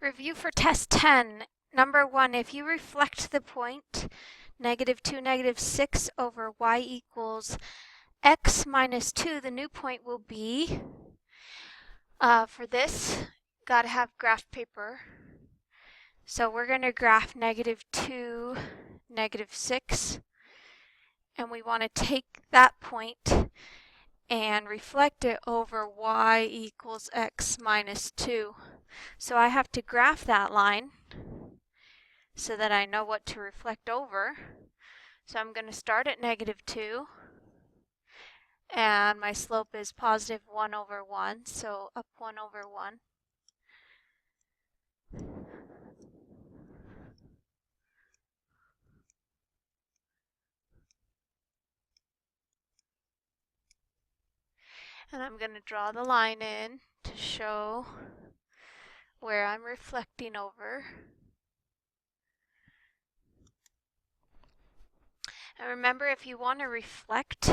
Review for test 10. Number 1, if you reflect the point -2, -6 over y equals x minus 2, the new point will be, for this, got to have graph paper. So we're going to graph -2, -6, and we want to take that point and reflect it over y equals x minus 2. So I have to graph that line so that I know what to reflect over. So I'm going to start at -2, and my slope is positive 1 over 1, so up 1 over 1. And I'm going to draw the line in to show where I'm reflecting over. And remember, if you want to reflect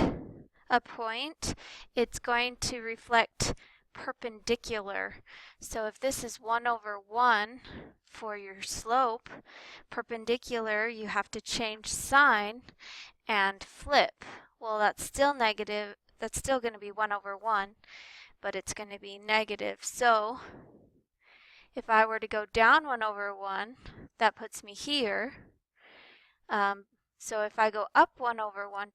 a point, it's going to reflect perpendicular. So if this is 1 over 1 for your slope, perpendicular, you have to change sign and flip. Well, that's still negative. That's still going to be 1 over 1, but it's going to be negative. So if I were to go down 1 over 1, that puts me here. So if I go up 1 over 1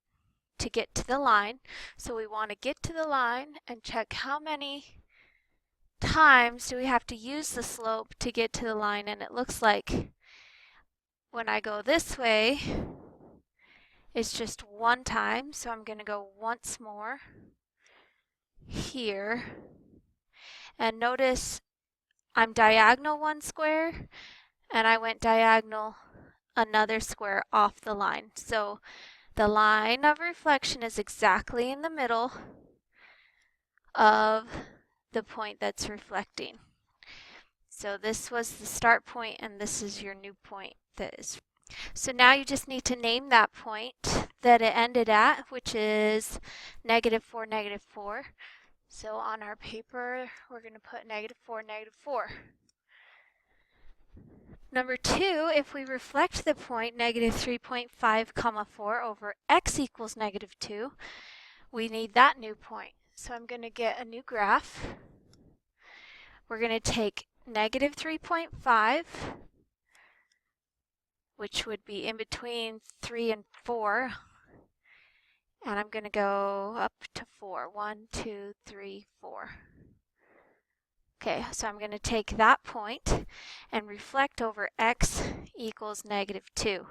to get to the line, so we want to get to the line and check how many times do we have to use the slope to get to the line, and it looks like when I go this way, it's just one time, so I'm going to go once more here. And notice I'm diagonal one square, and I went diagonal another square off the line. So the line of reflection is exactly in the middle of the point that's reflecting. So this was the start point, and this is your new point that is. So now you just need to name that point that it ended at, which is -4, -4. So on our paper, we're going to put -4, -4. Number 2, if we reflect the point -3.5, 4 over x equals -2, we need that new point. So I'm going to get a new graph. We're going to take -3.5, which would be in between 3 and 4, and I'm going to go up to 4. 1, 2, 3, 4. Okay, so I'm going to take that point and reflect over x equals -2.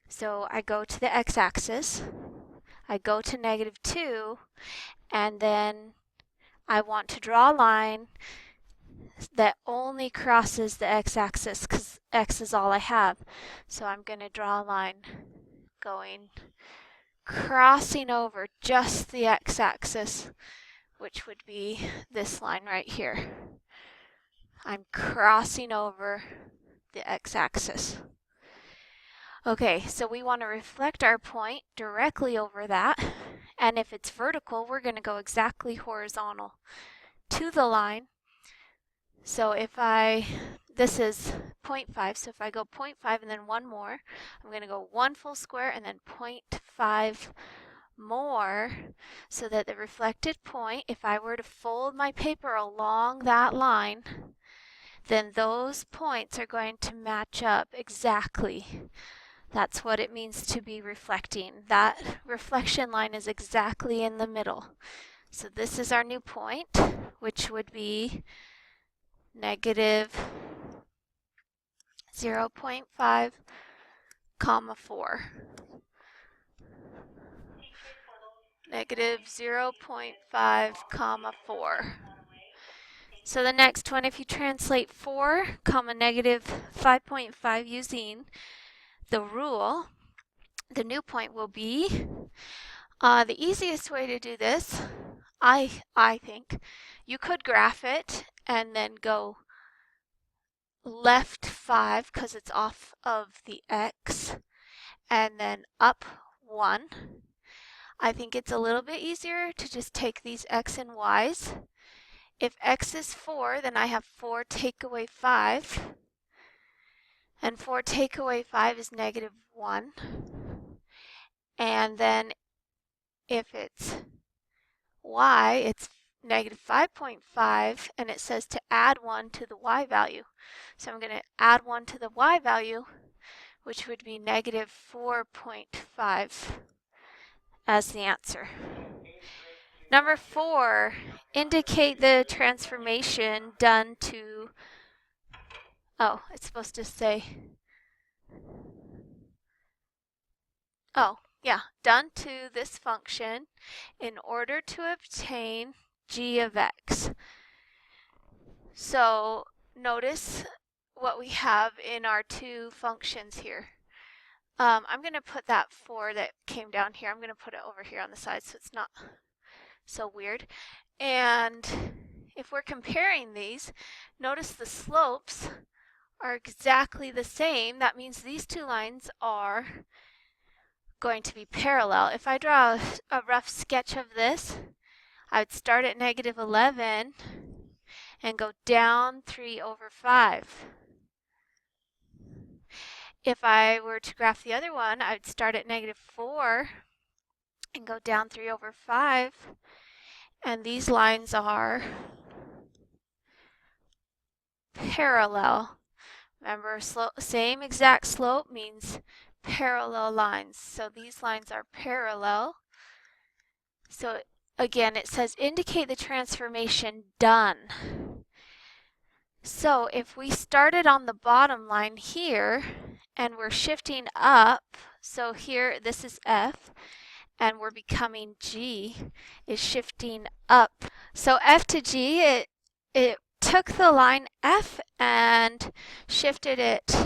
So I go to the x-axis, I go to -2, and then I want to draw a line that only crosses the x-axis because x is all I have. So I'm going to draw a line crossing over just the x-axis, which would be this line right here. I'm crossing over the x-axis. Okay, so we want to reflect our point directly over that, and if it's vertical, we're going to go exactly horizontal to the line. So if this is 0.5, so if I go 0.5 and then one more, I'm going to go 1 full square and then 0.5 more, so that the reflected point, if I were to fold my paper along that line, then those points are going to match up exactly. That's what it means to be reflecting. That reflection line is exactly in the middle. So this is our new point, which would be -0.5, 4. -0.5, 4. So the next one, if you translate 4, -5.5 using the rule, the new point will be, the easiest way to do this, I think, you could graph it and then go left 5 because it's off of the x, and then up 1. I think it's a little bit easier to just take these x and y's If x is 4, then I have 4 take away 5. And 4 take away 5 is negative 1. And then if it's y, it's negative 5.5, and it says to add 1 to the y value. So I'm going to add 1 to the y value, which would be negative 4.5 as the answer. Number 4, indicate the transformation done to, oh, it's supposed to say, oh, yeah, done to this function in order to obtain g of x. So notice what we have in our two functions here. I'm going to put that 4 that came down here, I'm going to put it over here on the side so it's not so weird. And if we're comparing these, notice the slopes are exactly the same. That means these two lines are going to be parallel. If I draw a rough sketch of this, I would start at negative 11 and go down 3 over 5. If I were to graph the other one, I would start at negative 4 and go down 3 over 5. And these lines are parallel. Remember, same exact slope means parallel lines. So these lines are parallel. So again, it says indicate the transformation done. So if we started on the bottom line here and we're shifting up, so here this is F and we're becoming G, is shifting up. So F to G, it took the line F and shifted it.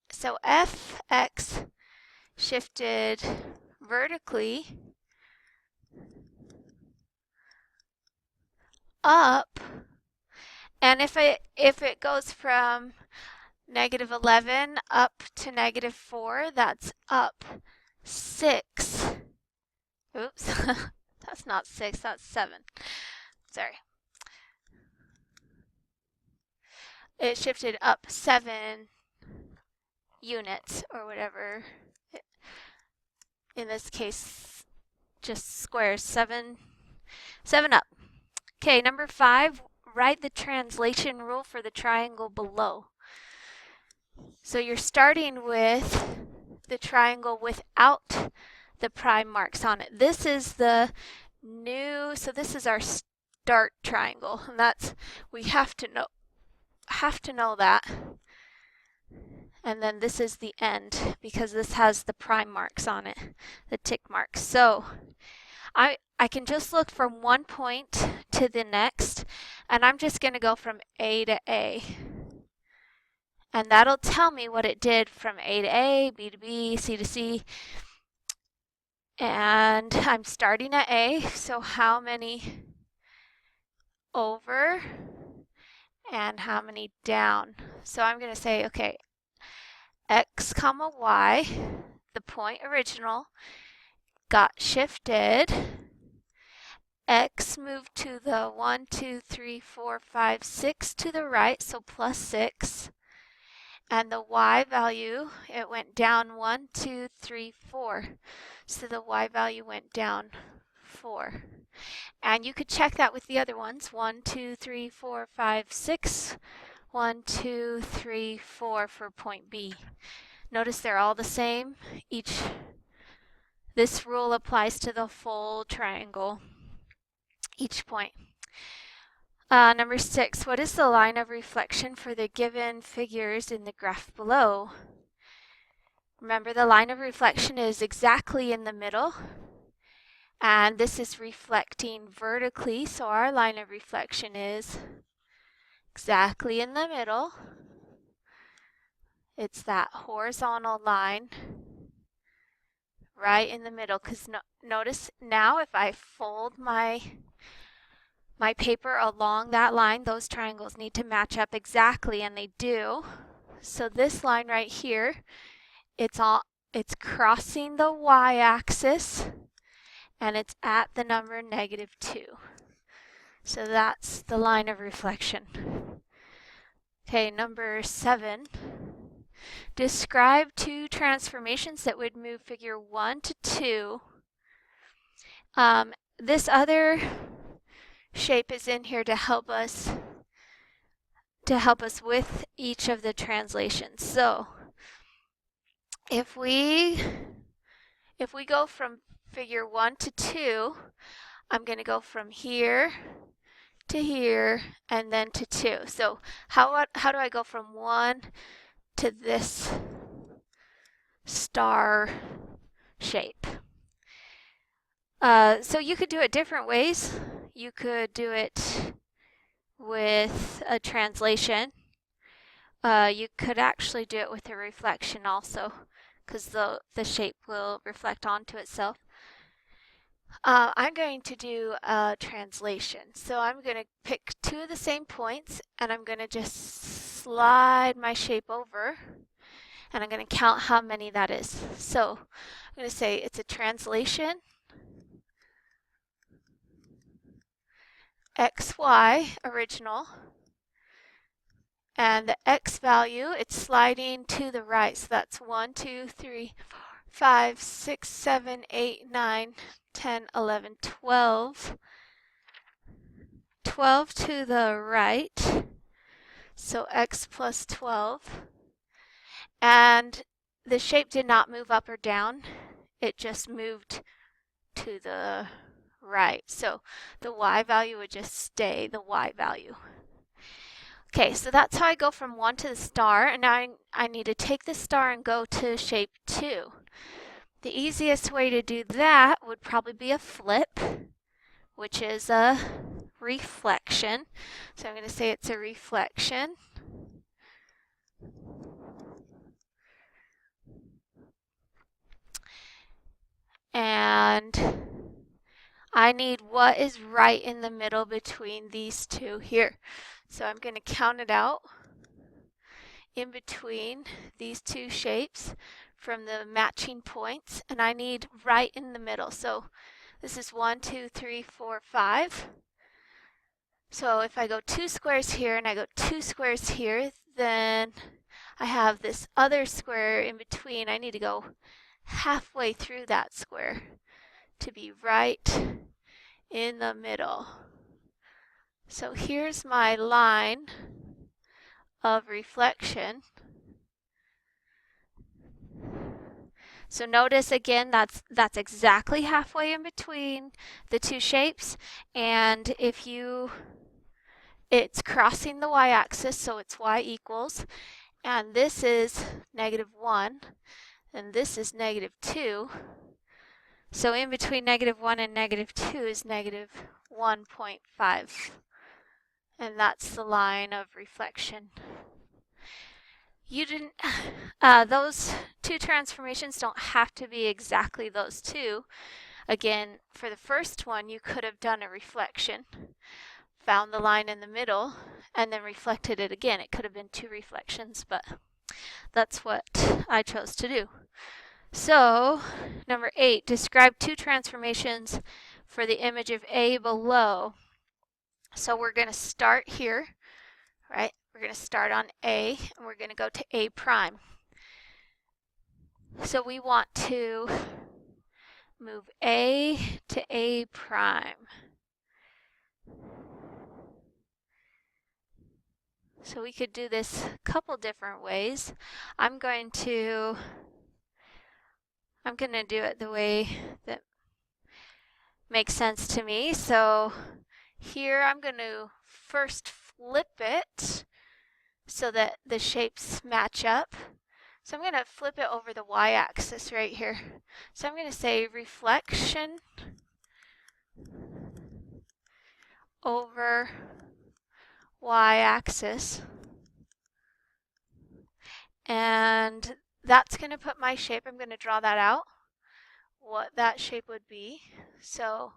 So Fx shifted vertically up, and if it goes from negative 11 up to negative 4, that's up 6. Oops, that's not 6, that's 7. Sorry. It shifted up 7 units or whatever. In this case, just squares, 7 up. Okay, number 5, write the translation rule for the triangle below. So you're starting with the triangle without the prime marks on it. This is the new, so this is our start triangle, and that's, we have to know that. And then this is the end because this has the prime marks on it, the tick marks. So I can just look from one point to the next, and I'm just going to go from A to A. And that'll tell me what it did from A to A, B to B, C to C. And I'm starting at A, so how many over and how many down? So I'm going to say, okay, X comma Y, the point original, got shifted. X moved to the 1, 2, 3, 4, 5, 6 to the right, so plus 6. And the Y value, it went down 1, 2, 3, 4. So the Y value went down 4. And you could check that with the other ones. 1, 2, 3, 4, 5, 6. 1, 2, 3, 4 for point B. Notice they're all the same. This rule applies to the full triangle, each point. Number 6, what is the line of reflection for the given figures in the graph below? Remember, the line of reflection is exactly in the middle, and this is reflecting vertically, so our line of reflection is exactly in the middle. It's that horizontal line right in the middle, because notice now if I fold my paper along that line, those triangles need to match up exactly, and they do. So this line right here, it's crossing the y-axis, and it's at the number -2. So that's the line of reflection. Okay, number 7. Describe two transformations that would move figure 1 to 2. This other shape is in here to help us with each of the translations. So if we go from figure 1 to 2, I'm going to go from here to here and then to 2. So how do I go from 1 to this star shape? So you could do it different ways. You could do it with a translation. You could actually do it with a reflection also, because the shape will reflect onto itself. I'm going to do a translation. So I'm going to pick two of the same points, and I'm going to just slide my shape over, and I'm going to count how many that is. So I'm going to say it's a translation XY original, and the X value, it's sliding to the right. So that's 1, 2, 3, 4, 5, 6, 7, 8, 9, 10, 11, 12. 12 to the right. So X plus 12. And the shape did not move up or down. It just moved to the right. So the Y value would just stay the Y value. Okay, so that's how I go from 1 to the star, and now I need to take the star and go to shape 2. The easiest way to do that would probably be a flip, which is a reflection. So I'm going to say it's a reflection. And I need what is right in the middle between these two here. So I'm going to count it out in between these two shapes from the matching points, and I need right in the middle. So this is 1, 2, 3, 4, 5. So if I go 2 squares here and I go 2 squares here, then I have this other square in between. I need to go halfway through that square to be right in the middle. So here's my line of reflection. So notice again, that's exactly halfway in between the two shapes, and it's crossing the y-axis, so it's y equals, and this is -1, and this is -2. So in between -1 and -2 is -1.5, and that's the line of reflection. Those two transformations don't have to be exactly those two. Again, for the first one, you could have done a reflection, found the line in the middle, and then reflected it again. It could have been 2 reflections, but that's what I chose to do. So, number 8, describe 2 transformations for the image of A below. So we're going to start here, right? We're going to start on A, and we're going to go to A prime. So we want to move A to A prime. So we could do this a couple different ways. I'm going to do it the way that makes sense to me. So here I'm going to first flip it so that the shapes match up. So I'm going to flip it over the y-axis right here. So I'm going to say reflection over y-axis. And that's going to put my shape. I'm going to draw that out, what that shape would be. So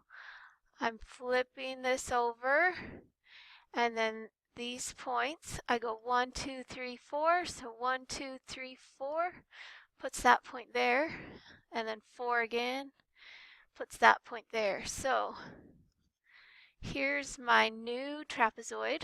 I'm flipping this over, and then these points, I go 1, 2, 3, 4. So 1, 2, 3, 4 puts that point there, and then 4 again puts that point there. So Here's my new trapezoid.